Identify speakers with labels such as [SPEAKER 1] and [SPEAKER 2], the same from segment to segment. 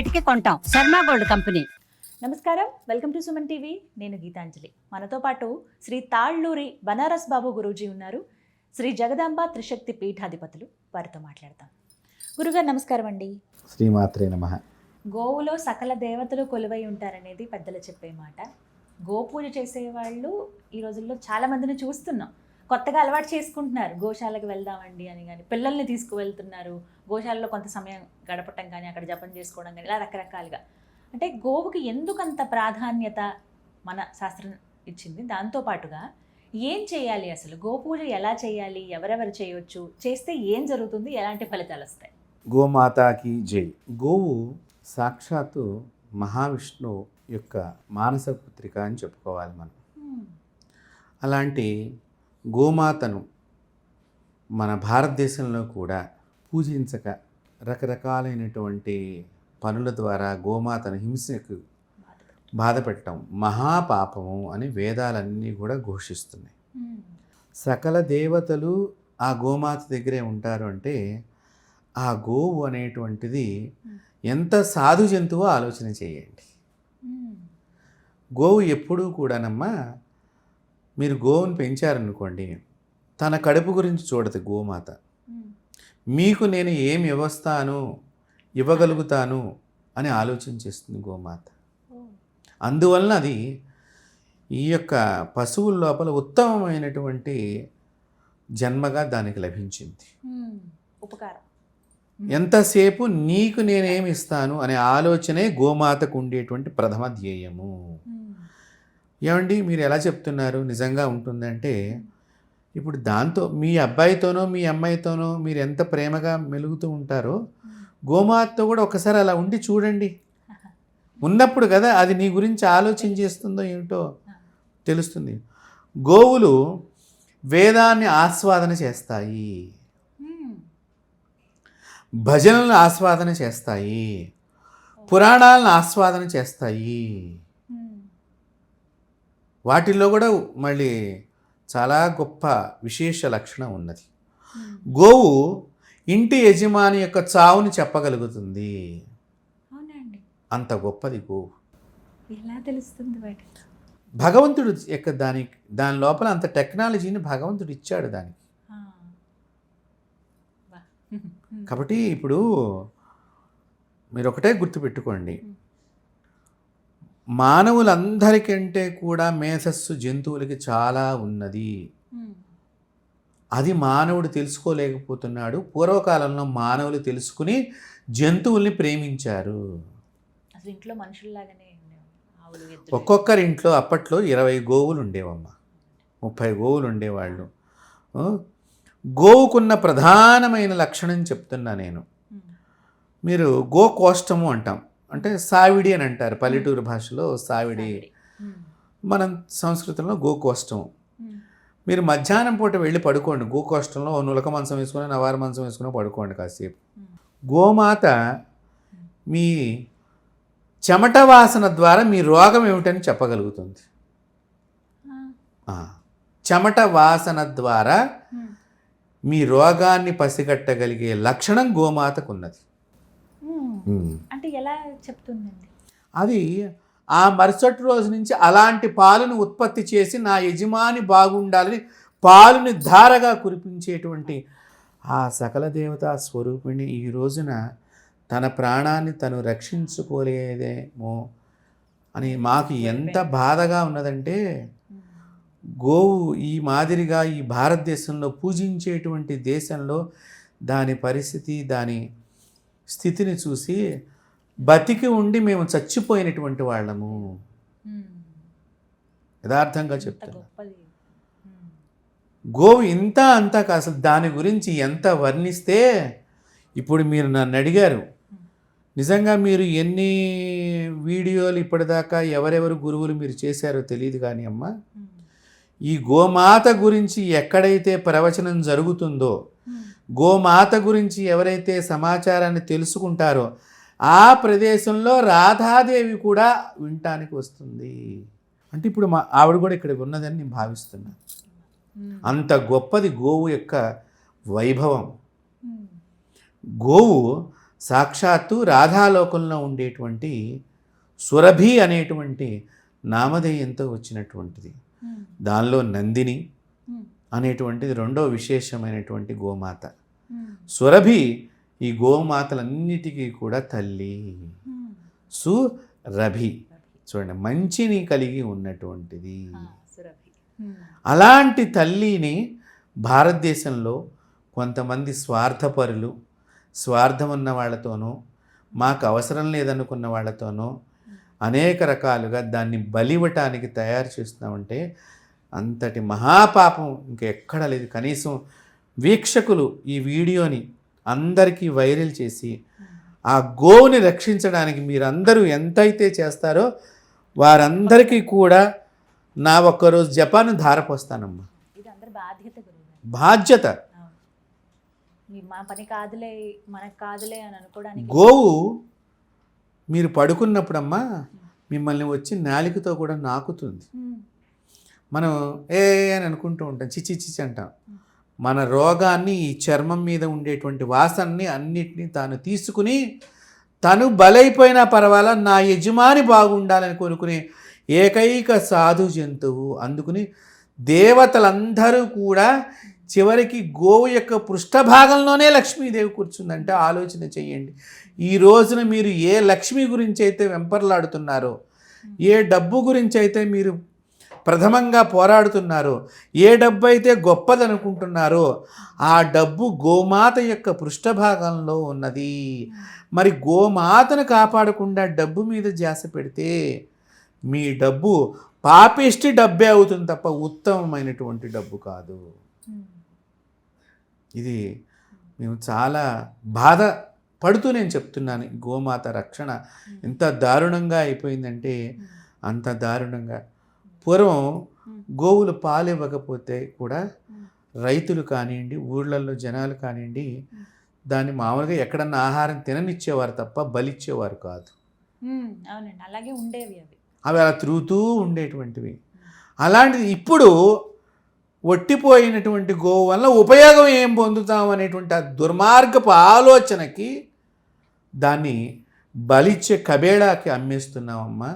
[SPEAKER 1] ఇటుకే కొంటాం Sharma gold company.
[SPEAKER 2] నమస్కారం, welcome to Suman TV. నేను గీతాంజలి. మనతో పాటు శ్రీ తాళ్ళూరి బనారస్ బాబు గురూజీ ఉన్నారు. శ్రీ జగదాంబ త్రిశక్తి పీఠాధిపతులు. వారితో మాట్లాడతాం. గురుగారు నమస్కారం అండి.
[SPEAKER 3] శ్రీమాత్రే నమః.
[SPEAKER 2] గోవులో సకల దేవతలు కొలువై ఉంటారనేది పెద్దలు చెప్పే మాట. గోపూజ చేసేవాళ్ళు ఈ రోజుల్లో చాలా మందిని చూస్తున్నాం. కొత్తగా అలవాటు చేసుకుంటున్నారు, గోశాలకు వెళ్దామండి అని. కానీ పిల్లల్ని తీసుకువెళ్తున్నారు, గోశాలలో కొంత సమయం గడపటం కానీ, అక్కడ జపం చేసుకోవడం కానీ, ఇలా రకరకాలుగా. అంటే గోవుకి ఎందుకంత ప్రాధాన్యత మన శాస్త్రం ఇచ్చింది? దాంతోపాటుగా ఏం చేయాలి, అసలు గోపూజ ఎలా చేయాలి, ఎవరెవరు చేయొచ్చు, చేస్తే ఏం జరుగుతుంది, ఎలాంటి ఫలితాలు వస్తాయి?
[SPEAKER 3] గోమాతాకి జై. గోవు సాక్షాత్తు మహావిష్ణువు యొక్క మానస పుత్రిక అని చెప్పుకోవాలి మనం. అలాంటి గోమాతను మన భారతదేశంలో కూడా పూజించక రకరకాలైనటువంటి పనుల ద్వారా గోమాతను హింసకు బాధపెట్టడం మహాపాపము అని వేదాలన్నీ కూడా ఘోషిస్తున్నాయి. సకల దేవతలు ఆ గోమాత దగ్గరే ఉంటారు అంటే ఆ గోవు అనేటువంటిది ఎంత సాధు జంతువో ఆలోచన చేయండి. గోవు ఎప్పుడూ కూడానమ్మా, మీరు గోవును పెంచారనుకోండి, తన కడుపు గురించి చూడదు గోమాత. మీకు నేను ఏమి ఇవ్వగలుగుతాను అని ఆలోచన చేస్తుంది గోమాత. అందువలన అది ఈ యొక్క పశువుల లోపల ఉత్తమమైనటువంటి జన్మగా దానికి లభించింది.
[SPEAKER 2] ఉపకారం.
[SPEAKER 3] ఎంతసేపు నీకు నేనేమి ఇస్తాను అనే ఆలోచనే గోమాతకు ఉండేటువంటి ప్రథమ ధ్యేయము. ఏమండి మీరు ఎలా చెప్తున్నారు, నిజంగా ఉంటుందంటే, ఇప్పుడు దాంతో మీ అబ్బాయితోనో మీ అమ్మాయితోనో మీరు ఎంత ప్రేమగా మెలుగుతూ ఉంటారో గోమాతతో కూడా ఒకసారి అలా ఉండి చూడండి. ఉన్నప్పుడు కదా అది నీ గురించి ఆలోచన చేస్తుందో ఏమిటో తెలుస్తుంది. గోవులు వేదాన్ని ఆస్వాదన చేస్తాయి, భజనలను ఆస్వాదన చేస్తాయి, పురాణాలను ఆస్వాదన చేస్తాయి. వాటిల్లో కూడా మళ్ళీ చాలా గొప్ప విశేష లక్షణం ఉన్నది. గోవు ఇంటి యజమాని యొక్క చావుని చెప్పగలుగుతుంది. అంత గొప్పది గోవు.
[SPEAKER 2] ఎలా తెలుస్తుంది?
[SPEAKER 3] భగవంతుడు యొక్క దాని లోపల అంత టెక్నాలజీని భగవంతుడు ఇచ్చాడు దానికి. కాబట్టి ఇప్పుడు మీరు ఒకటే గుర్తుపెట్టుకోండి, మానవులందరికంటే కూడా మేధస్సు జంతువులకి చాలా ఉన్నది. అది మానవుడు తెలుసుకోలేకపోతున్నాడు. పూర్వకాలంలో మానవులు తెలుసుకుని జంతువుల్ని ప్రేమించారు.
[SPEAKER 2] అసలు ఇంట్లో మనుషుల్లాగానే
[SPEAKER 3] ఒక్కొక్కరి ఇంట్లో అప్పట్లో 20 గోవులు ఉండేవమ్మ, 30 గోవులు ఉండేవాళ్ళు. గోవుకున్న ప్రధానమైన లక్షణం చెప్తున్నా నేను. మీరు గోకోష్టము అంటాం, అంటే సావిడి అని అంటారు పల్లెటూరు భాషలో. సావిడి మనం సంస్కృతంలో గోకోష్టము. మీరు మధ్యాహ్నం పూట వెళ్ళి పడుకోండి గోకోష్టంలో. నులక మంచం వేసుకుని నవారు మంచం వేసుకుని పడుకోండి కాసేపు. గోమాత మీ చెమట వాసన ద్వారా మీ రోగం ఏమిటని చెప్పగలుగుతుంది. చెమట వాసన ద్వారా మీ రోగాన్ని పసిగట్టగలిగే లక్షణం గోమాతకు ఉన్నది.
[SPEAKER 2] అంటే ఎలా చెప్తుందండి?
[SPEAKER 3] అది ఆ మరుసటి రోజు నుంచి అలాంటి పాలను ఉత్పత్తి చేసి నా యజమాని బాగుండాలని పాలుని ధారగా కురిపించేటువంటి ఆ సకల దేవతా స్వరూపిణి ఈ రోజున తన ప్రాణాన్ని తను రక్షించుకోలేదేమో అని మాకు ఎంత బాధగా ఉన్నదంటే, గోవు ఈ మాదిరిగా ఈ భారతదేశంలో పూజించేటువంటి దేశంలో దాని పరిస్థితి, దాని స్థితిని చూసి బతికి ఉండి మేము చచ్చిపోయినటువంటి వాళ్ళము. యథార్థంగా చెప్తాను. గోవు ఇంత అంతా అసలు దాని గురించి ఎంత వర్ణిస్తే, ఇప్పుడు మీరు నన్ను అడిగారు, నిజంగా మీరు ఎన్ని వీడియోలు ఇప్పటిదాకా ఎవరెవరు గురువులు మీరు చేశారో తెలియదు కానీ అమ్మ, ఈ గోమాత గురించి ఎక్కడైతే ప్రవచనం జరుగుతుందో, గోమాత గురించి ఎవరైతే సమాచారాన్ని తెలుసుకుంటారో ఆ ప్రదేశంలో రాధాదేవి కూడా వినటానికి వస్తుంది. అంటే ఇప్పుడు ఆవిడ కూడా ఇక్కడ ఉన్నదని నేను భావిస్తున్నాను. అంత గొప్పది గోవు యొక్క వైభవం. గోవు సాక్షాత్తు రాధాలోకంలో ఉండేటువంటి సురభి అనేటువంటి నామధేయంతో వచ్చినటువంటిది. దానిలో నందిని అనేటువంటిది రెండో విశేషమైనటువంటి గోమాత. సురభి ఈ గోమాతలన్నిటికీ కూడా తల్లి. సురభి చూడండి, మంచిని కలిగి ఉన్నటువంటిది. అలాంటి తల్లిని భారతదేశంలో కొంతమంది స్వార్థపరులు, స్వార్థం ఉన్న వాళ్ళతోనూ, మాకు అవసరం లేదనుకున్న వాళ్ళతోనూ అనేక రకాలుగా దాన్ని బలివ్వటానికి తయారు చేస్తున్నామంటే అంతటి మహాపాపం ఇంకెక్కడ లేదు. కనీసం వీక్షకులు ఈ వీడియోని అందరికీ వైరల్ చేసి ఆ గోవుని రక్షించడానికి మీరందరూ ఎంతైతే చేస్తారో వారందరికీ కూడా నా ఒక్కరోజు జపాను ధారపోస్తానమ్మా.
[SPEAKER 2] ఇది అందరి బాధ్యత గురువుగారు.
[SPEAKER 3] బాధ్యత.
[SPEAKER 2] మా పని కాదులే, మనకు కాదులే అని అనుకోవడానికి.
[SPEAKER 3] గోవు మీరు పడుకున్నప్పుడమ్మా మిమ్మల్ని వచ్చి నాలికతో కూడా నాకుతుంది. మనం ఏ అని అనుకుంటూ ఉంటాం, చిచి చిచి అంటాం. మన రోగాన్ని, ఈ చర్మం మీద ఉండేటువంటి వాసనని అన్నిటినీ తాను తీసుకుని తను బలైపోయినా పర్వాలా నా యజమాని బాగుండాలని కోరుకునే ఏకైక సాధు జంతువు. అందుకుని దేవతలందరూ కూడా చివరికి గోవు యొక్క పృష్ఠభాగంలోనే లక్ష్మీదేవి కూర్చుందంటే ఆలోచన చెయ్యండి. ఈ రోజున మీరు ఏ లక్ష్మి గురించి అయితే వెంపర్లాడుతున్నారో, ఏ డబ్బు గురించి అయితే మీరు ప్రథమంగా పోరాడుతున్నారో, ఏ డబ్బు అయితే గొప్పదనుకుంటున్నారో ఆ డబ్బు గోమాత యొక్క పృష్ఠభాగంలో ఉన్నది. మరి గోమాతను కాపాడకుండా డబ్బు మీద ధ్యాస పెడితే మీ డబ్బు పాపిష్టి డబ్బే అవుతుంది తప్ప ఉత్తమమైనటువంటి డబ్బు కాదు. ఇది మేము చాలా బాధ పడుతూ నేను చెప్తున్నాను. గోమాత రక్షణ ఎంత దారుణంగా అయిపోయిందంటే అంత దారుణంగా. పూర్వం గోవులు పాలు ఇవ్వకపోతే కూడా రైతులు కానివ్వండి, ఊళ్ళల్లో జనాలు కానివ్వండి, దాన్ని మామూలుగా ఎక్కడన్నా ఆహారం తిననిచ్చేవారు తప్ప బలిచ్చేవారు కాదు.
[SPEAKER 2] అవునండి, అలాగే ఉండేవి అవి.
[SPEAKER 3] అవి అలా తిరుగుతూ ఉండేటువంటివి. అలాంటిది ఇప్పుడు ఒట్టిపోయినటువంటి గోవు వల్ల ఉపయోగం ఏం పొందుతాం అనేటువంటి ఆ దుర్మార్గపు ఆలోచనకి దాన్ని బలిచ్చే కబేళాకి అమ్మేస్తున్నామమ్మా.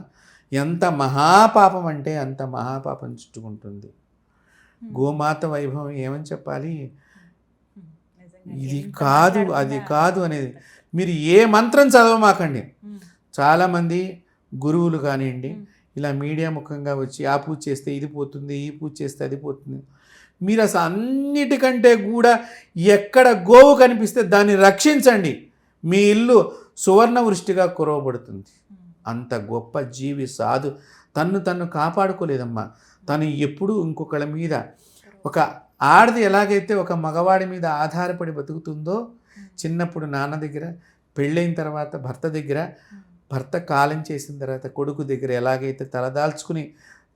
[SPEAKER 3] ఎంత మహాపాపం అంటే అంత మహాపాపం చుట్టుకుంటుంది. గోమాత వైభవం ఏమని చెప్పాలి? ఇది కాదు, అది కాదు అనేది. మీరు ఏ మంత్రం చదవమాకండి. చాలామంది గురువులు కానివ్వండి, ఇలా మీడియా ముఖంగా వచ్చి ఆ పూజ చేస్తే ఇది పోతుంది, ఈ పూజ చేస్తే అది పోతుంది. మీరు అసలు అన్నిటికంటే కూడా ఎక్కడ గోవు కనిపిస్తే దాన్ని రక్షించండి. మీ ఇల్లు సువర్ణ వృష్టిగా కురవబడుతుంది. అంత గొప్ప జీవి సాధు తన్ను కాపాడుకోలేదమ్మా. తను ఎప్పుడూ ఇంకొకళ్ళ మీద, ఒక ఆడది ఎలాగైతే ఒక మగవాడి మీద ఆధారపడి బతుకుతుందో, చిన్నప్పుడు నాన్న దగ్గర, పెళ్ళైన తర్వాత భర్త దగ్గర, భర్త కాలం చేసిన తర్వాత కొడుకు దగ్గర ఎలాగైతే తలదాల్చుకుని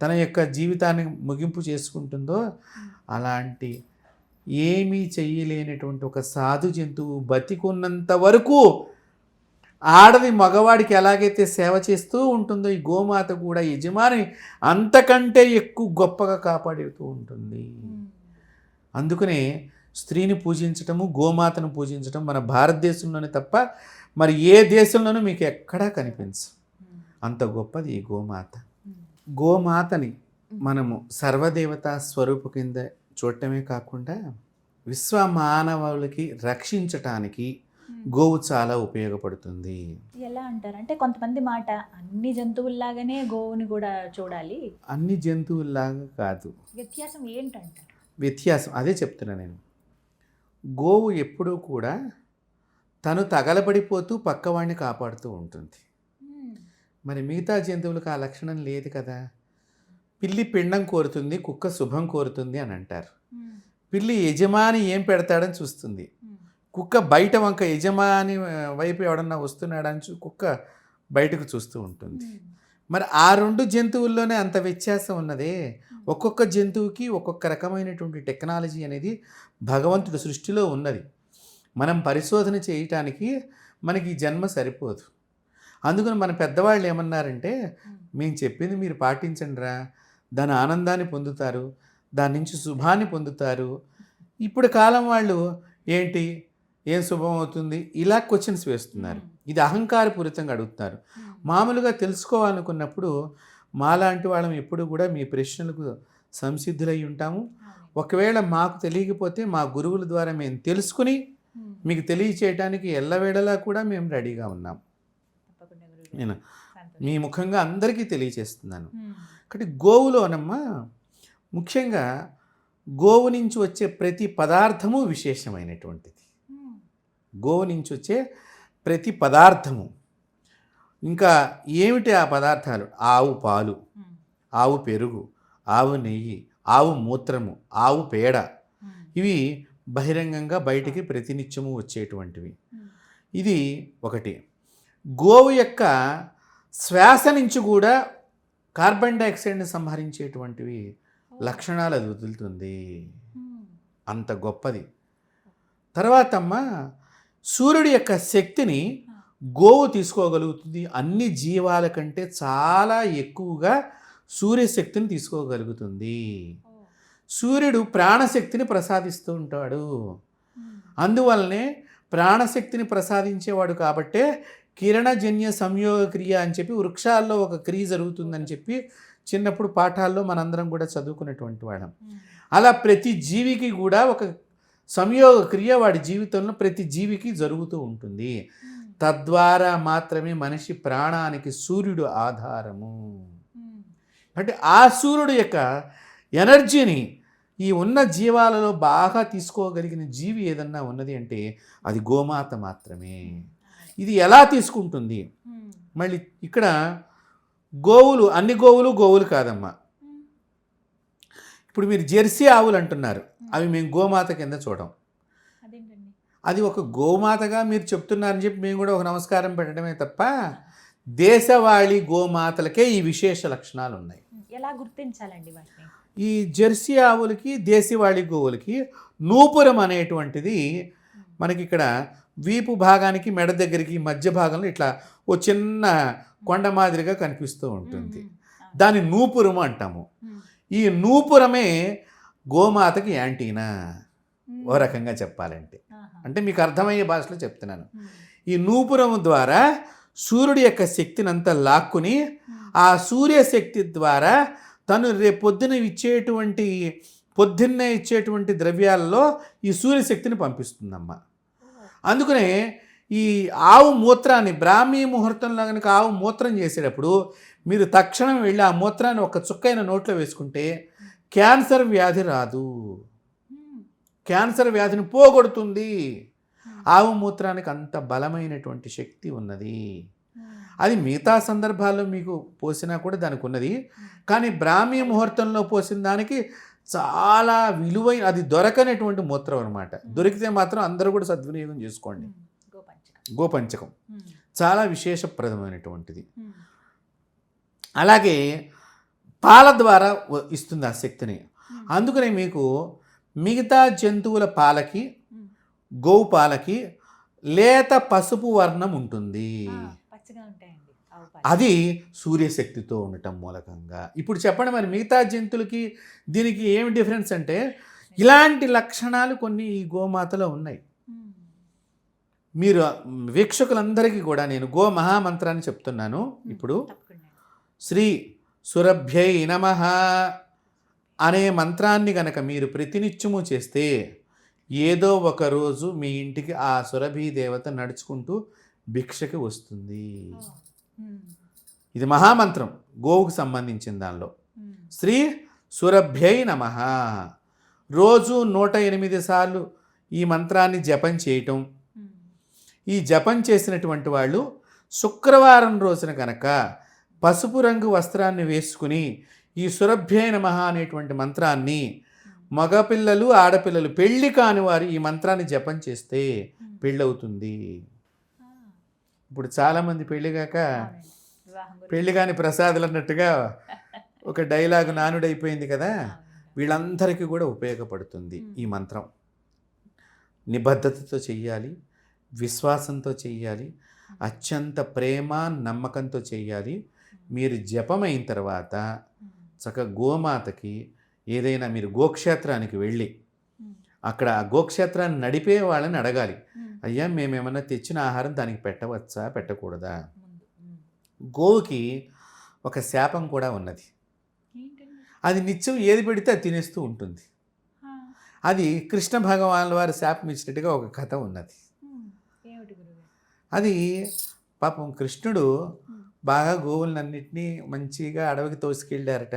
[SPEAKER 3] తన యొక్క జీవితాన్ని ముగింపు చేసుకుంటుందో, అలాంటి ఏమీ చెయ్యలేనటువంటి ఒక సాధు జంతువు బతికున్నంత వరకు ఆడది మగవాడికి ఎలాగైతే సేవ చేస్తూ ఉంటుందో, ఈ గోమాత కూడా యజమాని అంతకంటే ఎక్కువ గొప్పగా కాపాడుతూ ఉంటుంది. అందుకనే స్త్రీని పూజించటము, గోమాతను పూజించటం మన భారతదేశంలోనే తప్ప మరి ఏ దేశంలోనూ మీకు ఎక్కడా కనిపించదు. అంత గొప్పది ఈ గోమాత. గోమాతని మనము సర్వదేవతా స్వరూపు కింద చూడటమే కాకుండా విశ్వ మానవులకి రక్షించటానికి గోవు చాలా ఉపయోగపడుతుంది.
[SPEAKER 2] ఎలా అంటారంటే కొంతమంది మాట అన్ని జంతువుల్లాగానే గోవుని కూడా చూడాలి.
[SPEAKER 3] అన్ని జంతువుల్లాగా కాదు.
[SPEAKER 2] వ్యత్యాసం ఏంటంటారు?
[SPEAKER 3] వ్యత్యాసం అదే చెప్తున్నా నేను. గోవు ఎప్పుడూ కూడా తను తగలబడిపోతూ పక్కవాడిని కాపాడుతూ ఉంటుంది. మరి మిగతా జంతువులకు ఆ లక్షణం లేదు కదా. పిల్లి పిండం కోరుతుంది, కుక్క శుభం కోరుతుంది అని అంటారు. పిల్లి యజమాని ఏం పెడతాడని చూస్తుంది, కుక్క బయట వంక యజమాని వైపు ఎవడన్నా వస్తున్నాడని కుక్క బయటకు చూస్తూ ఉంటుంది. మరి ఆ రెండు జంతువుల్లోనే అంత వ్యత్యాసం ఉన్నదే. ఒక్కొక్క జంతువుకి ఒక్కొక్క రకమైనటువంటి టెక్నాలజీ అనేది భగవంతుడి సృష్టిలో ఉన్నది. మనం పరిశోధన చేయటానికి మనకి ఈ జన్మ సరిపోదు. అందుకని మన పెద్దవాళ్ళు ఏమన్నారంటే, మేము చెప్పింది మీరు పాటించండి రా, దాని ఆనందాన్ని పొందుతారు, దాని నుంచి శుభాన్ని పొందుతారు. ఇప్పుడు కాలం వాళ్ళు ఏంటి, ఏం శుభం అవుతుంది, ఇలా క్వశ్చన్స్ వేస్తున్నారు. ఇది అహంకారపూరితంగా అడుగుతున్నారు. మామూలుగా తెలుసుకోవాలనుకున్నప్పుడు మాలాంటి వాళ్ళం ఎప్పుడు కూడా మీ ప్రశ్నలకు సంసిద్ధులై ఉంటాము. ఒకవేళ మాకు తెలియకపోతే మా గురువుల ద్వారా మేము తెలుసుకుని మీకు తెలియచేయడానికి ఎల్లవేళలా కూడా మేము రెడీగా ఉన్నాం.
[SPEAKER 2] తప్పకుండా గురువు.
[SPEAKER 3] నేను
[SPEAKER 2] సంతోషం.
[SPEAKER 3] మీ ముఖంగా అందరికీ తెలియచేస్తున్నాను. కాబట్టి గోవులోనమ్మా ముఖ్యంగా గోవు నుంచి వచ్చే ప్రతి పదార్థము విశేషమైనటువంటిది. గోవు నుంచి వచ్చే ప్రతి పదార్థము. ఇంకా ఏమిటి ఆ పదార్థాలు? ఆవు పాలు, ఆవు పెరుగు, ఆవు నెయ్యి, ఆవు మూత్రము, ఆవు పేడ, ఇవి బహిరంగంగా బయటికి ప్రతినిత్యము వచ్చేటువంటివి. ఇది ఒకటి. గోవు యొక్క శ్వాస నుంచి కూడా కార్బన్ డైఆక్సైడ్ని సంహరించేటువంటివి లక్షణాలు అది వదులుతుంది. అంత గొప్పది. తర్వాత అమ్మ సూర్యుడి యొక్క శక్తిని గోవు తీసుకోగలుగుతుంది. అన్ని జీవాల కంటే చాలా ఎక్కువగా సూర్యశక్తిని తీసుకోగలుగుతుంది. సూర్యుడు ప్రాణశక్తిని ప్రసాదిస్తూ ఉంటాడు. అందువల్లనే ప్రాణశక్తిని ప్రసాదించేవాడు కాబట్టే కిరణజన్య సంయోగ క్రియ అని చెప్పి వృక్షాల్లో ఒక క్రియ జరుగుతుందని చెప్పి చిన్నప్పుడు పాఠాల్లో మనందరం కూడా చదువుకున్నటువంటి వాళ్ళం. అలా ప్రతి జీవికి కూడా ఒక సంయోగ క్రియ వాడి జీవితంలో ప్రతి జీవికి జరుగుతూ ఉంటుంది. తద్వారా మాత్రమే మనిషి ప్రాణానికి సూర్యుడు ఆధారము. అంటే ఆ సూర్యుడు యొక్క ఎనర్జీని ఈ ఉన్న జీవాలలో బాగా తీసుకోగలిగిన జీవి ఏదన్నా ఉన్నది అంటే అది గోమాత మాత్రమే. ఇది ఎలా తీసుకుంటుంది? మళ్ళీ ఇక్కడ గోవులు, అన్ని గోవులు గోవులు కాదమ్మా. ఇప్పుడు మీరు జెర్సీ ఆవులు అంటున్నారు, అవి మేము గోమాత కింద చూడం. అది ఒక గోమాతగా మీరు చెప్తున్నారని చెప్పి మేము కూడా ఒక నమస్కారం పెట్టడమే తప్ప దేశవాళీ గోమాతలకే ఈ విశేష లక్షణాలు ఉన్నాయి.
[SPEAKER 2] ఎలా గుర్తించాలండి వాటిని?
[SPEAKER 3] ఈ జెర్సీ ఆవులకి దేశవాళీ గోవులకి నూపురం అనేటువంటిది మనకి ఇక్కడ వీపు భాగానికి మెడ దగ్గరికి మధ్య భాగంలో ఇట్లా ఓ చిన్న కొండ మాదిరిగా కనిపిస్తూ ఉంటుంది. దాన్ని నూపురం అంటాము. ఈ నూపురమే గోమాతకి యాంటీనా, ఓ రకంగా చెప్పాలంటే. అంటే మీకు అర్థమయ్యే భాషలో చెప్తున్నాను. ఈ నూపురం ద్వారా సూర్యుడి యొక్క శక్తిని అంతా లాక్కుని ఆ సూర్యశక్తి ద్వారా తను పొద్దున్నే ఇచ్చేటువంటి ద్రవ్యాలలో ఈ సూర్యశక్తిని పంపిస్తుందమ్మ. అందుకనే ఈ ఆవు మూత్రాన్ని బ్రాహ్మీ ముహూర్తంలో కనుక ఆవు మూత్రం చేసేటప్పుడు మీరు తక్షణం వెళ్ళి ఆ మూత్రాన్ని ఒక చుక్కైన నోట్లో వేసుకుంటే క్యాన్సర్ వ్యాధి రాదు. క్యాన్సర్ వ్యాధిని పోగొడుతుంది. ఆవు మూత్రానికి అంత బలమైనటువంటి శక్తి ఉన్నది. అది మిగతా సందర్భాల్లో మీకు పోసినా కూడా దానికి ఉన్నది. కానీ బ్రాహ్మీ ముహూర్తంలో పోసిన దానికి చాలా విలువైన, అది దొరకనటువంటి మూత్రం అనమాట. దొరికితే మాత్రం అందరూ కూడా సద్వినియోగం చేసుకోండి. గోపంచకం చాలా విశేషప్రదమైనటువంటిది. అలాగే పాల ద్వారా ఇస్తుంది ఆ శక్తిని. అందుకనే మీకు మిగతా జంతువుల పాలకి, గోవు పాలకి లేత పసుపు వర్ణం ఉంటుంది. అది సూర్యశక్తితో ఉండటం మూలకంగా. ఇప్పుడు చెప్పండి మరి మిగతా జంతువులకి దీనికి ఏమి డిఫరెన్స్ అంటే ఇలాంటి లక్షణాలు కొన్ని ఈ గోమాతలో ఉన్నాయి. మీరు వీక్షకులందరికీ కూడా నేను గో మహామంత్రాన్ని చెప్తున్నాను. ఇప్పుడు శ్రీ సురభ్యై నమః అనే మంత్రాన్ని గనక మీరు ప్రతినిత్యము చేస్తే ఏదో ఒక రోజు మీ ఇంటికి ఆ సురభి దేవత నడుచుకుంటూ భిక్షకి వస్తుంది. ఇది మహామంత్రం గోవుకు సంబంధించిన దానిలో. శ్రీ సురభ్యై నమః రోజు 108 సార్లు ఈ మంత్రాన్ని జపం చేయటం. ఈ జపం చేసినటువంటి వాళ్ళు శుక్రవారం రోజున కనుక పసుపు రంగు వస్త్రాన్ని వేసుకుని ఈ సురభ్యై నమః అనేటువంటి మంత్రాన్ని మగపిల్లలు, ఆడపిల్లలు, పెళ్లి కాని వారు ఈ మంత్రాన్ని జపం చేస్తే పెళ్ళవుతుంది. ఇప్పుడు చాలామంది పెళ్లి కాని ప్రసాదులు అన్నట్టుగా ఒక డైలాగ్ నానుడైపోయింది కదా. వీళ్ళందరికీ కూడా ఉపయోగపడుతుంది ఈ మంత్రం. నిబద్ధతతో చెయ్యాలి, విశ్వాసంతో చెయ్యాలి, అత్యంత ప్రేమ నమ్మకంతో చెయ్యాలి. మీరు జపమైన తర్వాత చక్కగా గోమాతకి ఏదైనా మీరు గోక్షేత్రానికి వెళ్ళి అక్కడ ఆ గోక్షేత్రాన్ని నడిపే వాళ్ళని అడగాలి. అయ్యా మేమేమన్నా తెచ్చిన ఆహారం దానికి పెట్టవచ్చా పెట్టకూడదా?
[SPEAKER 2] ముందు.
[SPEAKER 3] గోవుకి ఒక శాపం కూడా ఉన్నది.
[SPEAKER 2] ఏంటండి?
[SPEAKER 3] అది నిత్యం ఏది పెడితే అది తినేస్తూ ఉంటుంది.
[SPEAKER 2] ఆ,
[SPEAKER 3] అది కృష్ణ భగవాన్ వారి శాపం ఇచ్చినట్టుగా ఒక కథ ఉన్నది.
[SPEAKER 2] ఏమిటి గురువు?
[SPEAKER 3] అది పాపం కృష్ణుడు బాగా గోవులన్నింటినీ మంచిగా అడవికి తోసుకెళ్ళారట.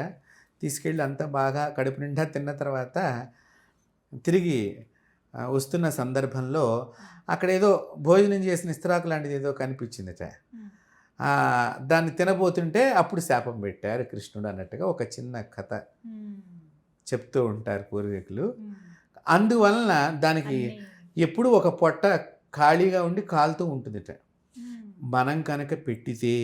[SPEAKER 3] తీసుకెళ్ళి అంతా బాగా కడుపు నిండా తిన్న తర్వాత తిరిగి వస్తున్న సందర్భంలో అక్కడ ఏదో భోజనం చేసిన ఇస్తరాకు లాంటిది ఏదో కనిపించిందట. దాన్ని తినబోతుంటే అప్పుడు శాపం పెట్టారు కృష్ణుడు అన్నట్టుగా ఒక చిన్న కథ చెప్తూ ఉంటారు పూర్వీకులు. అందువలన దానికి ఎప్పుడు ఒక పొట్ట ఖాళీగా ఉండి కాలుతూ ఉంటుందిట. మనం కనుక పెట్టితే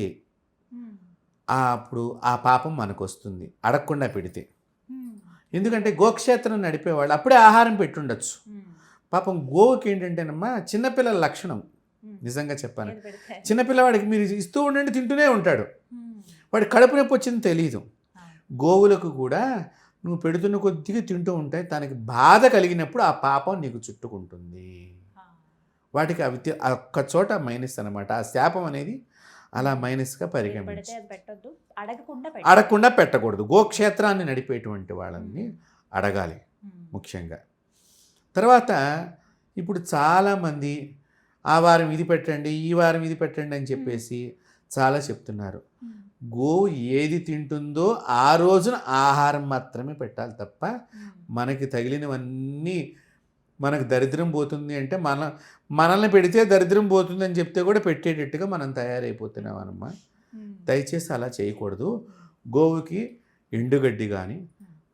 [SPEAKER 3] అప్పుడు ఆ పాపం మనకు వస్తుంది అడగకుండా పెడితే. ఎందుకంటే గోక్షేత్రం నడిపేవాళ్ళు అప్పుడే ఆహారం పెట్టుండొచ్చు. పాపం గోవుకి ఏంటంటేనమ్మా చిన్నపిల్లల లక్షణం. నిజంగా చెప్పాను, చిన్నపిల్లవాడికి మీరు ఇస్తూ ఉండండి తింటూనే ఉంటాడు. వాడి కడుపు నొప్పి వచ్చింది తెలియదు. గోవులకు కూడా నువ్వు పెడుతున్న కొద్దిగా తింటూ ఉంటే తనకి బాధ కలిగినప్పుడు ఆ పాపం నీకు చుట్టుకుంటుంది. వాటికి అవి ఒక్క చోట మైనస్ అనమాట. ఆ శాపం అనేది అలా మైనస్గా పరిగణించి అడగకుండా పెట్టకూడదు. గోక్షేత్రాన్ని నడిపేటువంటి వాళ్ళని అడగాలి ముఖ్యంగా. తర్వాత ఇప్పుడు చాలామంది ఆ వారం ఇది పెట్టండి, ఈ వారం ఇది పెట్టండి అని చెప్పేసి చాలా చెప్తున్నారు. గోవు ఏది తింటుందో ఆ రోజున ఆహారం మాత్రమే పెట్టాలి తప్ప మనకి తగిలినవన్నీ మనకు దరిద్రం పోతుంది అంటే మనల్ని పెడితే దరిద్రం పోతుంది అని చెప్తే కూడా పెట్టేటట్టుగా మనం తయారైపోతున్నాం అన్నమా. దయచేసి అలా చేయకూడదు. గోవుకి ఎండుగడ్డి కానీ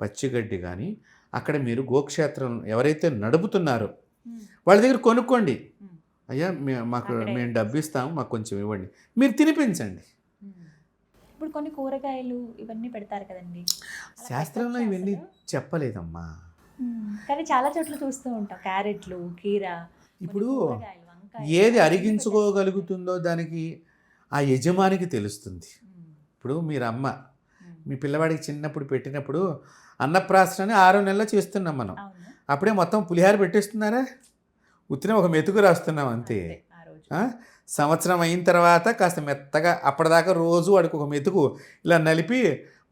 [SPEAKER 3] పచ్చిగడ్డి కానీ అక్కడ మీరు గోక్షేత్రం ఎవరైతే నడుపుతున్నారో వాళ్ళ దగ్గర కొనుక్కోండి. అయ్యా మేము డబ్బు ఇస్తాము, మాకు కొంచెం ఇవ్వండి, మీరు తినిపించండి.
[SPEAKER 2] ఇప్పుడు కొన్ని కూరగాయలు ఇవన్నీ పెడతారు కదండి,
[SPEAKER 3] శాస్త్రంలో ఇవన్నీ చెప్పలేదమ్మా.
[SPEAKER 2] కానీ చాలా చోట్ల చూస్తూ ఉంటాం క్యారెట్లు, కీరా.
[SPEAKER 3] ఇప్పుడు ఏది అరిగించుకోగలుగుతుందో దానికి ఆ యజమానికి తెలుస్తుంది. ఇప్పుడు మీరు అమ్మ మీ పిల్లవాడికి చిన్నప్పుడు పెట్టినప్పుడు అన్నప్రాసనని 6 నెలలు చేస్తున్నాం మనం. అప్పుడే మొత్తం పులిహార పెట్టేస్తున్నారా? ఉత్తిన ఒక మెతుకు రాస్తున్నాం అంతే. సంవత్సరం అయిన తర్వాత కాస్త మెత్తగా అప్పటిదాకా రోజు వాడికి ఒక మెతుకు ఇలా నలిపి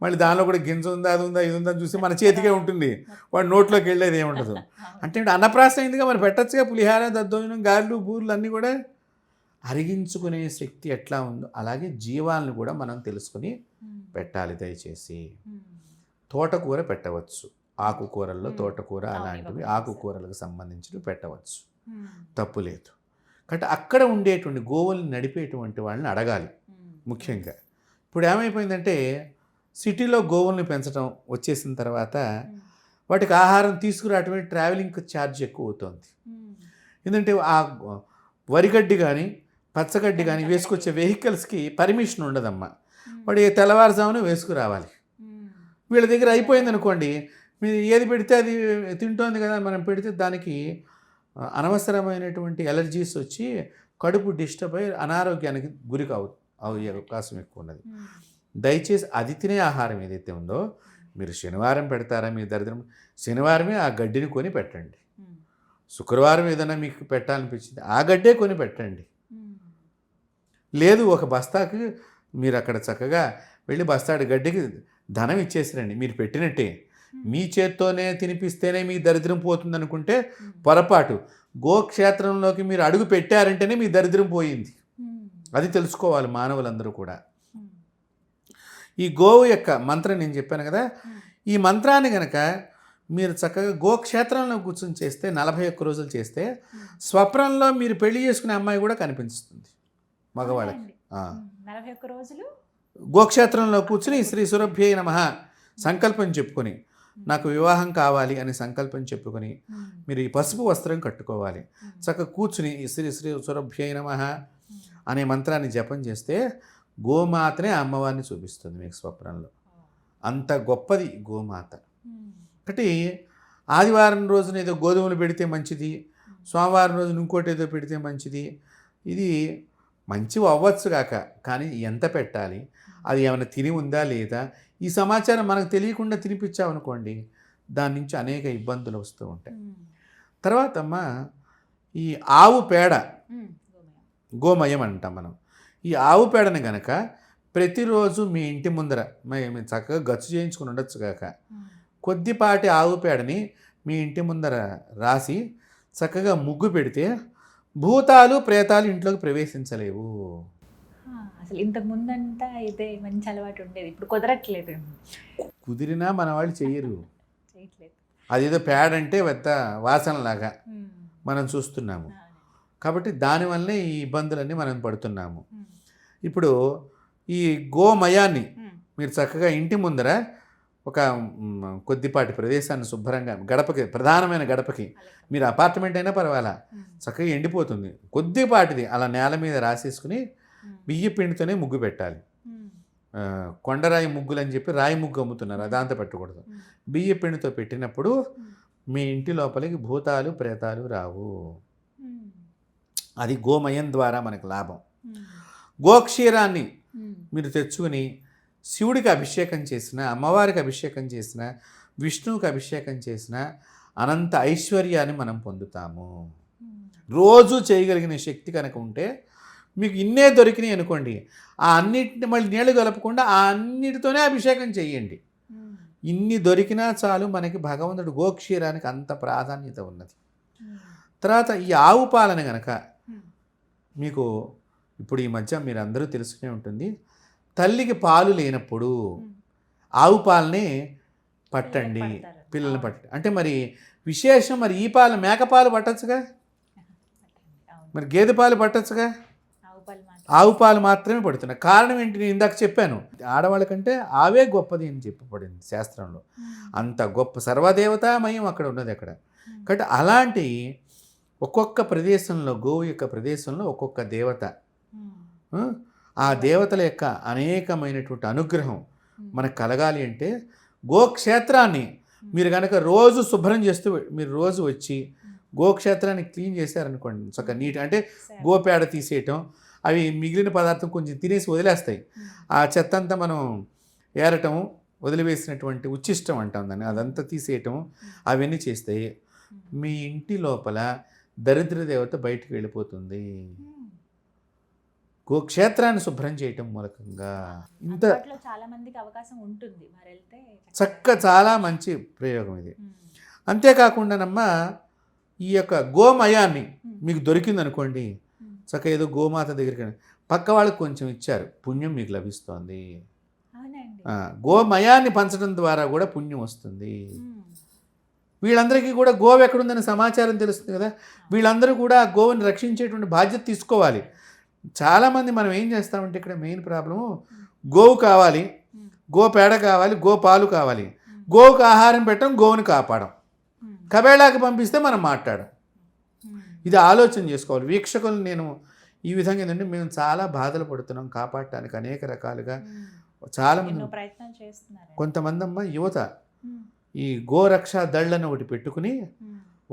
[SPEAKER 3] మళ్ళీ దానిలో కూడా గింజ ఉందా అది ఉందా ఇది ఉందని చూసి మన చేతికే ఉంటుంది, వాడు నోట్లోకి వెళ్ళేది ఏముండదు. అంటే అన్నప్రాసన అయిందిగా మరి పెట్టచ్చుగా పులిహార దద్దోజనం గారెలు బూర్లు అన్నీ కూడా. అరిగించుకునే శక్తి ఎట్లా ఉందో అలాగే జీవాలను కూడా మనం తెలుసుకుని పెట్టాలి దయచేసి. తోటకూర పెట్టవచ్చు, ఆకుకూరల్లో తోటకూర అలాంటివి ఆకుకూరలకు సంబంధించినవి పెట్టవచ్చు, తప్పు లేదు. కాబట్టి అక్కడ ఉండేటువంటి గోవుల్ని నడిపేటువంటి వాళ్ళని అడగాలి ముఖ్యంగా. ఇప్పుడు ఏమైపోయిందంటే సిటీలో గోవుల్ని పెంచడం వచ్చేసిన తర్వాత వాటికి ఆహారం తీసుకురావటమే ట్రావెలింగ్ ఛార్జ్ ఎక్కువ అవుతుంది. ఎందుకంటే ఆ వరిగడ్డి కానీ పచ్చగడ్డి కానీ వేసుకొచ్చే వెహికల్స్కి పర్మిషన్ ఉండదమ్మా. వాడు తెల్లవారుజామున వేసుకురావాలి. వీళ్ళ దగ్గర అయిపోయింది అనుకోండి, మీరు ఏది పెడితే అది తింటోంది కదా, మనం పెడితే దానికి అనవసరమైనటువంటి ఎలర్జీస్ వచ్చి కడుపు డిస్టర్బ్ అయ్యి అనారోగ్యానికి గురి అయ్యే అవకాశం ఎక్కువ ఉన్నది. దయచేసి అది తినే ఆహారం ఏదైతే ఉందో మీరు శనివారం పెడతారా మీ దరిద్రం, శనివారమే ఆ గడ్డిని కొని పెట్టండి. శుక్రవారం ఏదైనా మీకు పెట్టాలనిపించింది ఆ గడ్డే కొని పెట్టండి. లేదు ఒక బస్తాకి మీరు అక్కడ చక్కగా వెళ్ళి బస్తాడి గడ్డికి ధనం ఇచ్చేసిరండి, మీరు పెట్టినట్టే. మీ చేత్తోనే తినిపిస్తేనే మీ దరిద్రం పోతుంది అనుకుంటే పొరపాటు. గోక్షేత్రంలోకి మీరు అడుగు పెట్టారంటేనే మీ దరిద్రం పోయింది. అది తెలుసుకోవాలి మానవులందరూ కూడా. ఈ గోవు యొక్క మంత్రం నేను చెప్పాను కదా, ఈ మంత్రాన్ని కనుక మీరు చక్కగా గోక్షేత్రంలో కూర్చొని చేస్తే 41 రోజులు చేస్తే స్వప్నంలో మీరు పెళ్లి చేసుకునే అమ్మాయి కూడా కనిపిస్తుంది మగవాళ్ళకి.
[SPEAKER 2] 41 రోజులు
[SPEAKER 3] గోక్షేత్రంలో కూర్చుని శ్రీ సురభ్యై నమః సంకల్పం చెప్పుకొని నాకు వివాహం కావాలి అని సంకల్పం చెప్పుకొని మీరు ఈ పసుపు వస్త్రం కట్టుకోవాలి. చక్కగా కూర్చుని శ్రీ శ్రీ సురభ్యై నమః అనే మంత్రాన్ని జపం చేస్తే గోమాతనే అమ్మవారిని చూపిస్తుంది మీకు స్వప్నంలో. అంత గొప్పది గోమాత. ఒకటి ఆదివారం రోజున ఏదో గోధుమలు పెడితే మంచిది, సోమవారం రోజున ఇంకోటి ఏదో పెడితే మంచిది. ఇది మంచివి అవ్వచ్చు కాక, కానీ ఎంత పెట్టాలి, అది ఏమైనా తిని ఉందా లేదా, ఈ సమాచారం మనకు తెలియకుండా తినిపించామనుకోండి దాని నుంచి అనేక ఇబ్బందులు వస్తూ ఉంటాయి. తర్వాత అమ్మ ఈ ఆవు పేడ
[SPEAKER 2] గోమయం.
[SPEAKER 3] గోమయం అంటాం మనం. ఈ ఆవు పేడని గనక ప్రతిరోజు మీ ఇంటి ముందర మీరు చక్కగా గచ్చు చేయించుకుని ఉండొచ్చు కాక కొద్దిపాటి ఆవు పేడని మీ ఇంటి ముందర రాసి చక్కగా ముగ్గు పెడితే భూతాలు ప్రేతాలు ఇంట్లోకి ప్రవేశించలేవు.
[SPEAKER 2] అసలు ఇంతకు ముందంతా అయితే మంచి అలవాటు ఉండేది, ఇప్పుడు కుదరట్లేదు.
[SPEAKER 3] కుదిరినా మన వాళ్ళు చెయ్యరు.
[SPEAKER 2] చేయట్లేదు.
[SPEAKER 3] అదేదో పేడ అంటే పెద్ద వాసనలాగా మనం చూస్తున్నాము. కాబట్టి దానివల్లే ఈ ఇబ్బందులన్నీ మనం పడుతున్నాము. ఇప్పుడు ఈ గోమయాన్ని మీరు చక్కగా ఇంటి ముందర ఒక కొద్దిపాటి ప్రదేశాన్ని శుభ్రంగా గడపకి, ప్రధానమైన గడపకి, మీరు అపార్ట్మెంట్ అయినా పర్వాలా, చక్కగా ఎండిపోతుంది, కొద్దిపాటిది అలా నేల మీద రాసేసుకుని బియ్య పిండితోనే ముగ్గు పెట్టాలి. కొండరాయి ముగ్గులు అని చెప్పి రాయి ముగ్గు అమ్ముతున్నారు, అదాంత పెట్టకూడదు. బియ్య పిండితో పెట్టినప్పుడు మీ ఇంటి లోపలికి భూతాలు ప్రేతాలు రావు. అది గోమయం ద్వారా మనకు లాభం. గోక్షీరాన్ని మీరు తెచ్చుకుని శివుడికి అభిషేకం చేసిన, అమ్మవారికి అభిషేకం చేసిన, విష్ణువుకి అభిషేకం చేసిన అనంత ఐశ్వర్యాన్ని మనం పొందుతాము. రోజు చేయగలిగిన శక్తి కనుక ఉంటే మీకు ఇన్నే దొరికినాయి అనుకోండి, ఆ అన్నిటిని మళ్ళీ నీళ్లు కలపకుండా ఆ అన్నిటితోనే అభిషేకం చేయండి. ఇన్ని దొరికినా చాలు మనకి భగవంతుడు గోక్షీరానికి అంత ప్రాధాన్యత ఉన్నది. తర్వాత ఈ ఆవు పాలన గనక మీకు ఇప్పుడు ఈ మధ్య మీరు అందరూ తెలుసుకునే ఉంటుంది, తల్లికి పాలు లేనప్పుడు ఆవు పాలని పట్టండి, పిల్లల్ని పట్టండి అంటే మరి విశేషం. మరి ఈ పాలు మేకపాలు పట్టచ్చుగా, మరి గేదె పాలు పట్టచ్చుగా, ఆవు పాలు మాత్రమే పడుతున్నాయి. కారణం ఏంటి? నేను ఇందాక చెప్పాను, ఆడవాళ్ళకంటే ఆవే గొప్పది అని చెప్పబడింది శాస్త్రంలో. అంత గొప్ప సర్వదేవతామయం అక్కడ ఉన్నది అక్కడ. కాబట్టి అలాంటి ఒక్కొక్క ప్రదేశంలో, గోవు యొక్క ప్రదేశంలో ఒక్కొక్క దేవత, ఆ దేవతల యొక్క అనేకమైనటువంటి అనుగ్రహం మనకు కలగాలి అంటే గోక్షేత్రాన్ని మీరు కనుక రోజు శుభ్రం చేస్తూ, మీరు రోజు వచ్చి గోక్షేత్రాన్ని క్లీన్ చేశారనుకోండి, చక్కగా నీట్ అంటే గోపేడ తీసేయటం, అవి మిగిలిన పదార్థం కొంచెం తినేసి వదిలేస్తాయి, ఆ చెత్త అంతా మనం ఏరటం, వదిలివేసినటువంటి ఉచ్చిష్టం అంటాం దాన్ని, అదంతా తీసేయటం, అవన్నీ చేస్తాయి. మీ ఇంటి లోపల దరిద్ర దేవత బయటికి వెళ్ళిపోతుంది. గోక్షేత్రాన్ని శుభ్రం చేయటం మూలకంగా ఇంత
[SPEAKER 2] చాలా మందికి అవకాశం ఉంటుంది, మరి వెళ్తే
[SPEAKER 3] చాలా మంచి ప్రయోగం ఇది. అంతేకాకుండానమ్మా ఈ యొక్క గోమయాన్ని మీకు దొరికిందనుకోండి, చక్కగా ఏదో గోమాత దగ్గరికి పక్క వాళ్ళకి కొంచెం ఇచ్చారు, పుణ్యం మీకు లభిస్తుంది. గోమయాన్ని పంచడం ద్వారా కూడా పుణ్యం వస్తుంది. వీళ్ళందరికీ కూడా గోవు ఎక్కడుందని సమాచారం తెలుస్తుంది కదా, వీళ్ళందరూ కూడా ఆ గోవుని రక్షించేటువంటి బాధ్యత తీసుకోవాలి. చాలామంది మనం ఏం చేస్తామంటే ఇక్కడ మెయిన్ ప్రాబ్లము, గోవు కావాలి, గో పేడ కావాలి, గో పాలు కావాలి, గోవుకు ఆహారం పెట్టడం, గోవుని కాపాడం, కబేళాకి పంపిస్తే మనం మాట్లాడం. ఇది ఆలోచన చేసుకోవాలి. వీక్షకులు నేను ఈ విధంగా ఏంటంటే మేము చాలా బాధలు పడుతున్నాం కాపాడటానికి అనేక రకాలుగా. చాలామంది
[SPEAKER 2] ప్రయత్నం చేస్తున్నారు.
[SPEAKER 3] కొంతమంది అమ్మ యువత ఈ గోరక్షా దళ్ళని ఒకటి పెట్టుకుని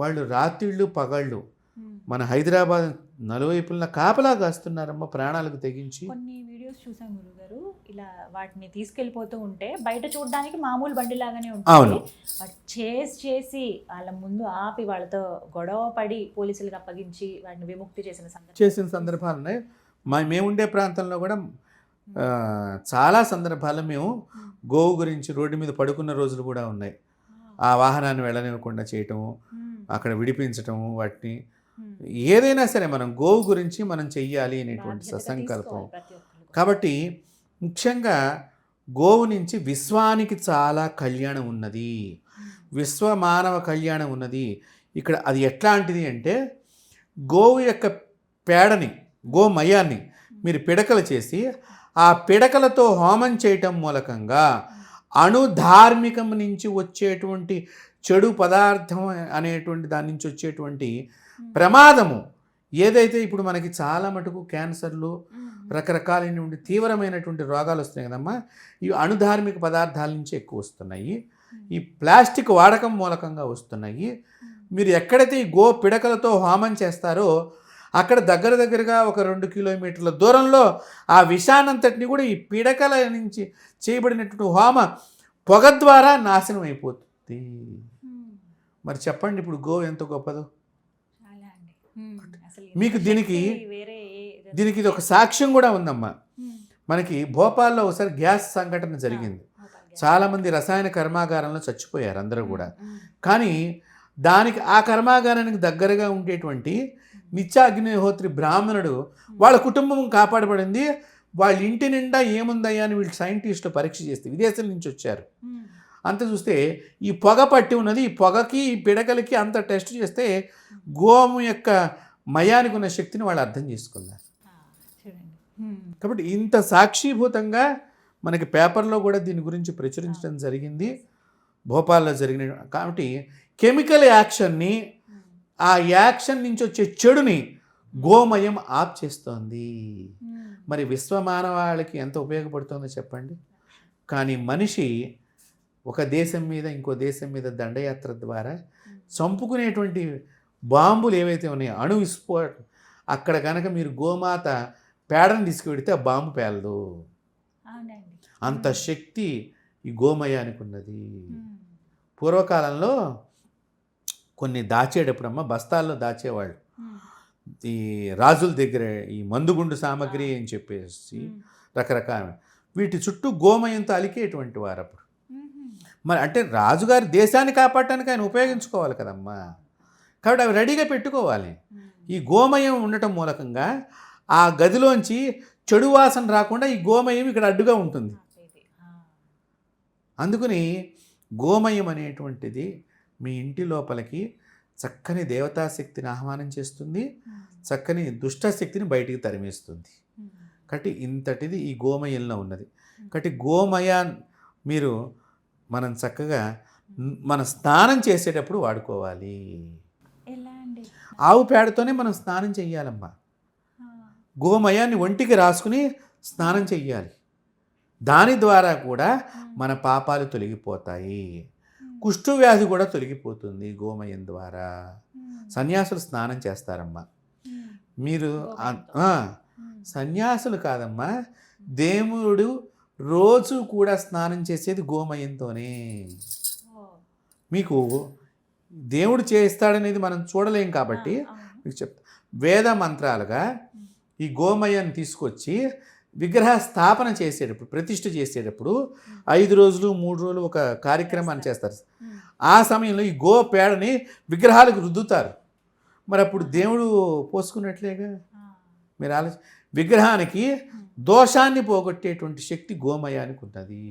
[SPEAKER 3] వాళ్ళు రాత్రిళ్ళు పగళ్ళు మన హైదరాబాద్ నలువైపుల కాపలా కాస్తున్నారమ్మ, ప్రాణాలకు తెగించి.
[SPEAKER 2] కొన్ని వీడియోస్ చూసాం గురుగారు, ఇలా వాటిని తీసుకెళ్ళిపోతూ ఉంటే బయట చూడడానికి మామూలు బండిలాగానే ఉంటుంది, చేసి వాళ్ళ ముందు ఆపి వాళ్ళతో గొడవ పడి పోలీసులకు అప్పగించి వాటిని విముక్తి చేసిన
[SPEAKER 3] సందర్భాలు ఉన్నాయి. మేముండే ప్రాంతంలో కూడా చాలా సందర్భాల్లో మేము గోవు గురించి రోడ్డు మీద పడుకున్న రోజులు కూడా ఉన్నాయి. ఆ వాహనాన్ని వెళ్ళనివ్వకుండా చేయటము, అక్కడ విడిపించటము, వాటిని ఏదైనా సరే మనం గోవు గురించి మనం చెయ్యాలి అనేటువంటి ససంకల్పం. కాబట్టి ముఖ్యంగా గోవు నుంచి విశ్వానికి చాలా కళ్యాణం ఉన్నది, విశ్వ మానవ కళ్యాణం ఉన్నది. ఇక్కడ అది ఎట్లాంటిది అంటే గోవు యొక్క పేడని, గోమయాన్ని మీరు పిడకలు చేసి ఆ పిడకలతో హోమం చేయటం మూలకంగా అణుధార్మికం నుంచి వచ్చేటువంటి చెడు పదార్థం అనేటువంటి దాని నుంచి వచ్చేటువంటి ప్రమాదము ఏదైతే ఇప్పుడు మనకి చాలా మటుకు క్యాన్సర్లు, రకరకాలైనటువంటి తీవ్రమైనటువంటి రోగాలు వస్తున్నాయి కదమ్మా, ఇవి అణుధార్మిక పదార్థాల నుంచి ఎక్కువ వస్తున్నాయి, ఈ ప్లాస్టిక్ వాడకం మూలకంగా వస్తున్నాయి. మీరు ఎక్కడైతే ఈ గో పిడకలతో హోమం చేస్తారో అక్కడ దగ్గరగా ఒక 2 కిలోమీటర్ల దూరంలో ఆ విషానంతటిని కూడా ఈ పిడకల నుంచి చేయబడినటువంటి హోమ పొగ ద్వారా నాశనం అయిపోతుంది. మరి చెప్పండి ఇప్పుడు గోవు ఎంత గొప్పదో.
[SPEAKER 2] అసలు
[SPEAKER 3] మీకు
[SPEAKER 2] ఇంత
[SPEAKER 3] దీనికి
[SPEAKER 2] శక్తి వేరే
[SPEAKER 3] దీనికి ఇది ఒక సాక్ష్యం కూడా ఉందమ్మా. మనకి భోపాల్లో ఒకసారి గ్యాస్ సంఘటన జరిగింది. చాలామంది రసాయన కర్మాగారంలో చచ్చిపోయారు అందరూ కూడా. కానీ దానికి ఆ కర్మాగారానికి దగ్గరగా ఉండేటువంటి నిత్యాగ్నిహోత్రి బ్రాహ్మణుడు వాళ్ళ కుటుంబం కాపాడబడింది. వాళ్ళ ఇంటి నిండా ఏముందయ్యా అని వీళ్ళు సైంటిస్టులు పరీక్ష చేస్తే విదేశం నుంచి వచ్చారు. అంత చూస్తే ఈ పొగ పట్టి ఉన్నది. ఈ పొగకి ఈ పిడకలకి అంత టెస్ట్ చేస్తే గోము యొక్క మయానికి ఉన్న శక్తిని వాళ్ళు అర్థం చేసుకున్నారు. కాబట్టి ఇంత సాక్షిభూతంగా మనకి పేపర్లో కూడా దీని గురించి ప్రచురించడం జరిగింది, భోపాల్లో జరిగిన. కాబట్టి కెమికల్ యాక్షన్ని, ఆ యాక్షన్ నుంచి వచ్చే చెడుని గోమయం ఆప్ చేస్తోంది. మరి విశ్వమానవాళికి ఎంత ఉపయోగపడుతుందో చెప్పండి. కానీ మనిషి ఒక దేశం మీద ఇంకో దేశం మీద దండయాత్ర ద్వారా చంపుకునేటువంటి బాంబులు ఏవైతే ఉన్నాయో, అణు విస్ఫోటం, అక్కడ కనుక మీరు గోమాత పేడను తీసుకువెడితే ఆ బాంబు పేలదు. అంత శక్తి ఈ గోమయానికి ఉన్నది. పూర్వకాలంలో కొన్ని దాచేటప్పుడమ్మ బస్తాల్లో దాచేవాళ్ళు. ఈ రాజుల దగ్గర ఈ మందుగుండు సామాగ్రి అని చెప్పేసి రకరకాల వీటి చుట్టూ గోమయంతో అలికేటువంటి వారు అప్పుడు. మరి అంటే రాజుగారి దేశాన్ని కాపాడటానికి ఆయన ఉపయోగించుకోవాలి కదమ్మా. కాబట్టి అవి రెడీగా పెట్టుకోవాలి. ఈ గోమయం ఉండటం మూలకంగా ఆ గదిలోంచి చెడు వాసన రాకుండా ఈ గోమయం ఇక్కడ అడ్డుగా ఉంటుంది. అందుకని గోమయం అనేటువంటిది మీ ఇంటి లోపలికి చక్కని దేవతాశక్తిని ఆహ్వానం చేస్తుంది, చక్కని దుష్టశక్తిని బయటికి తరిమేస్తుంది. కాబట్టి ఇంతటిది ఈ గోమయంలో ఉన్నది. కాబట్టి గోమయాన్ మీరు మనం చక్కగా మన స్నానం చేసేటప్పుడు వాడుకోవాలి. ఆవు పేడతోనే మనం స్నానం చెయ్యాలమ్మా. గోమయాన్ని ఒంటికి రాసుకుని స్నానం చెయ్యాలి. దాని ద్వారా కూడా మన పాపాలు తొలగిపోతాయి. కుష్ఠవ్యాధి కూడా తొలగిపోతుంది గోమయం ద్వారా. సన్యాసులు స్నానం చేస్తారమ్మా. మీరు సన్యాసులు కాదమ్మా, దేవుడు రోజు కూడా స్నానం చేసేది గోమయంతోనే. మీకు దేవుడు చేస్తాడనేది మనం చూడలేం కాబట్టి మీకు చెప్తా. వేద మంత్రాలుగా ఈ గోమయాన్ని తీసుకొచ్చి విగ్రహ స్థాపన చేసేటప్పుడు, ప్రతిష్ఠ చేసేటప్పుడు 5 రోజులు 3 రోజులు ఒక కార్యక్రమాన్ని చేస్తారు. ఆ సమయంలో ఈ గో పేడని విగ్రహాలకు రుద్దుతారు. మరి అప్పుడు దేవుడు పోసుకున్నట్లేగా. మీరు విగ్రహానికి దోషాన్ని పోగొట్టేటువంటి శక్తి గోమయానికి ఉన్నది.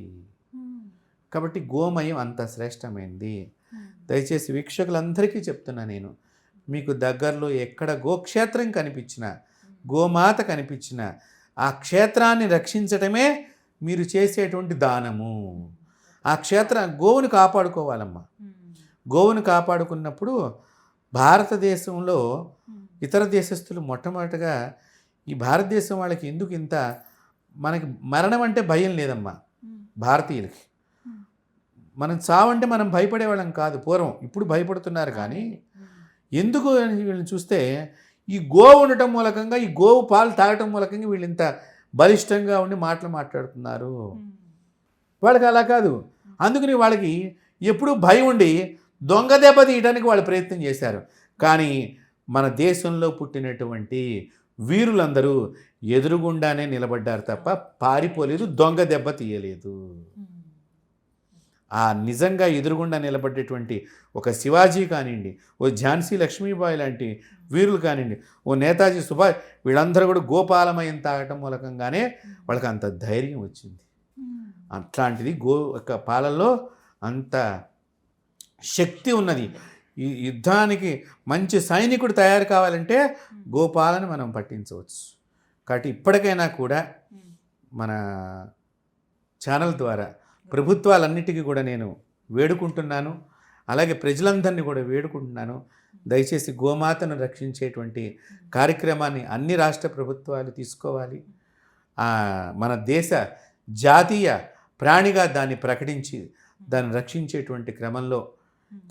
[SPEAKER 3] కాబట్టి గోమయం అంత శ్రేష్టమైంది. దయచేసి వీక్షకులందరికీ చెప్తున్నా నేను, మీకు దగ్గరలో ఎక్కడ గోక్షేత్రం కనిపించినా, గోమాత కనిపించినా, ఆ క్షేత్రాన్ని రక్షించటమే మీరు చేసేటువంటి దానము. ఆ గోవుని కాపాడుకోవాలమ్మా. గోవుని కాపాడుకున్నప్పుడు భారతదేశంలో ఇతర దేశస్తులు మొట్టమొదటిగా ఈ భారతదేశం వాళ్ళకి ఎందుకు ఇంత, మనకి మరణం అంటే భయం లేదమ్మా భారతీయులకి. మనం చావంటే మనం భయపడేవాళ్ళం కాదు పూర్వం, ఇప్పుడు భయపడుతున్నారు. కానీ ఎందుకు అని వీళ్ళని చూస్తే ఈ గోవు ఉండటం మూలకంగా, ఈ గోవు పాలు తాగటం మూలకంగా వీళ్ళు ఇంత బలిష్టంగా ఉండి మాట్లాడుతున్నారు. వాళ్ళకి అలా కాదు. అందుకని వాళ్ళకి ఎప్పుడూ భయం ఉండి దొంగ దెబ్బ తీయడానికి వాళ్ళు ప్రయత్నం చేశారు. కానీ మన దేశంలో పుట్టినటువంటి వీరులందరూ ఎదురుగుండానే నిలబడ్డారు తప్ప పారిపోలేదు, దొంగ దెబ్బ తీయలేదు. ఆ నిజంగా ఎదురుగుండా నిలబడ్డేటువంటి ఒక శివాజీ కానివ్వండి, ఓ ఝాన్సీ లక్ష్మీబాయి లాంటి వీరులు కానివ్వండి, ఓ నేతాజీ సుభాష్, వీళ్ళందరూ కూడా గోపాలమయం తాగటం మూలకంగానే వాళ్ళకి అంత ధైర్యం వచ్చింది. అట్లాంటిది గో యొక్క పాలల్లో అంత శక్తి ఉన్నది. ఈ యుద్ధానికి మంచి సైనికుడు తయారు కావాలంటే గోపాలను మనం పట్టించవచ్చు. కాబట్టి ఇప్పటికైనా కూడా మన ఛానల్ ద్వారా ప్రభుత్వాలన్నిటికీ కూడా నేను వేడుకుంటున్నాను, అలాగే ప్రజలందరినీ కూడా వేడుకుంటున్నాను. దయచేసి గోమాతను రక్షించేటువంటి కార్యక్రమాన్ని అన్ని రాష్ట్ర ప్రభుత్వాలు తీసుకోవాలి. మన దేశ జాతీయ ప్రాణిగా దాన్ని ప్రకటించి దాన్ని రక్షించేటువంటి క్రమంలో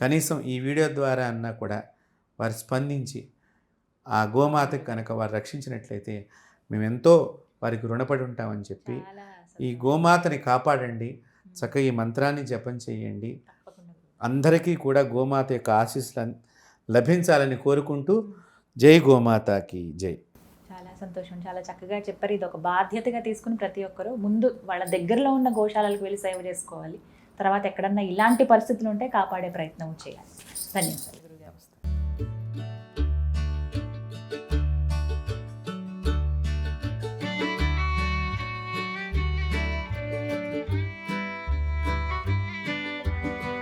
[SPEAKER 3] కనీసం ఈ వీడియో ద్వారా అన్నా కూడా వారు స్పందించి ఆ గోమాతకు కనుక వారు రక్షించినట్లయితే మేము ఎంతో వారికి రుణపడి ఉంటామని చెప్పి, ఈ గోమాతని కాపాడండి, చక్కగా ఈ మంత్రాన్ని జపం చేయండి. అందరికీ కూడా గోమాత యొక్క ఆశీస్సులు లభించాలని కోరుకుంటూ జై గోమాతాకి జై.
[SPEAKER 2] చాలా సంతోషం, చాలా చక్కగా చెప్పారు. ఇది ఒక బాధ్యతగా తీసుకుని ప్రతి ఒక్కరూ ముందు వాళ్ళ దగ్గరలో ఉన్న గోశాలలకు వెళ్ళి సేవ చేసుకోవాలి. తర్వాత ఎక్కడన్నా ఇలాంటి పరిస్థితులు ఉంటే కాపాడే ప్రయత్నం చేయాలి. ధన్యవాదాలు.